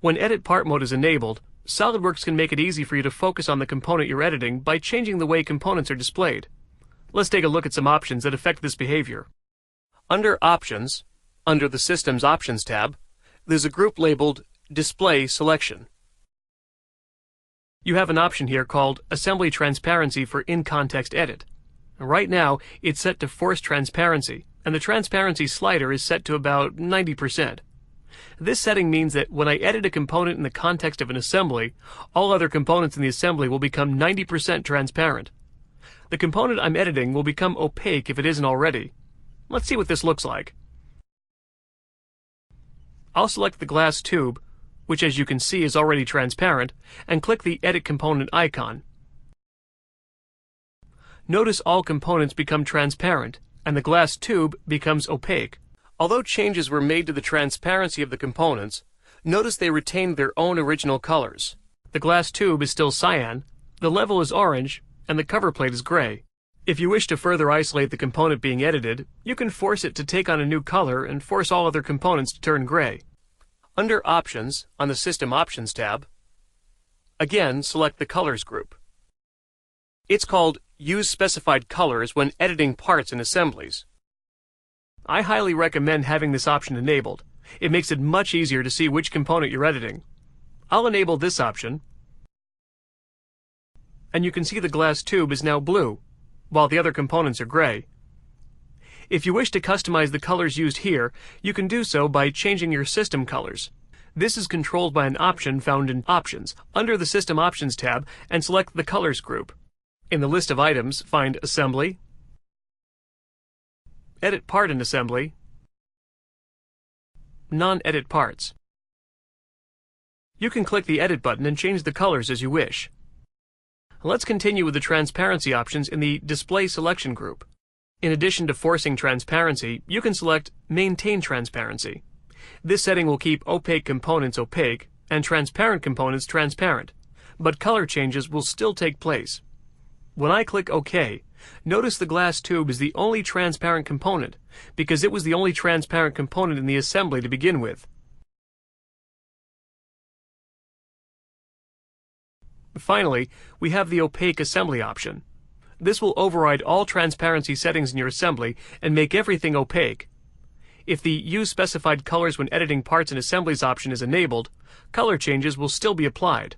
When Edit Part mode is enabled, SOLIDWORKS can make it easy for you to focus on the component you're editing by changing the way components are displayed. Let's take a look at some options that affect this behavior. Under Options, under the System's Options tab, there's a group labeled Display Selection. You have an option here called Assembly Transparency for In-Context Edit. Right now, it's set to Force Transparency, and the transparency slider is set to about 90%. This setting means that when I edit a component in the context of an assembly, all other components in the assembly will become 90% transparent. The component I'm editing will become opaque if it isn't already. Let's see what this looks like. I'll select the glass tube, which as you can see is already transparent, and click the Edit Component icon. Notice all components become transparent, and the glass tube becomes opaque. Although changes were made to the transparency of the components, notice they retained their own original colors. The glass tube is still cyan, the level is orange, and the cover plate is gray. If you wish to further isolate the component being edited, you can force it to take on a new color and force all other components to turn gray. Under Options, on the System Options tab, again select the Colors group. It's called Use Specified Colors when editing parts in assemblies. I highly recommend having this option enabled. It makes it much easier to see which component you're editing. I'll enable this option, and you can see the glass tube is now blue, while the other components are gray. If you wish to customize the colors used here, you can do so by changing your system colors. This is controlled by an option found in Options, under the System Options tab, and select the Colors group. In the list of items, find Assembly, Edit Part in Assembly, Non-Edit Parts. You can click the Edit button and change the colors as you wish. Let's continue with the transparency options in the Display Selection group. In addition to forcing transparency, you can select Maintain Transparency. This setting will keep opaque components opaque and transparent components transparent, but color changes will still take place. When I click OK, notice the glass tube is the only transparent component because it was the only transparent component in the assembly to begin with. Finally, we have the Opaque Assembly option. This will override all transparency settings in your assembly and make everything opaque. If the Use Specified Colors when editing parts and assemblies option is enabled, color changes will still be applied.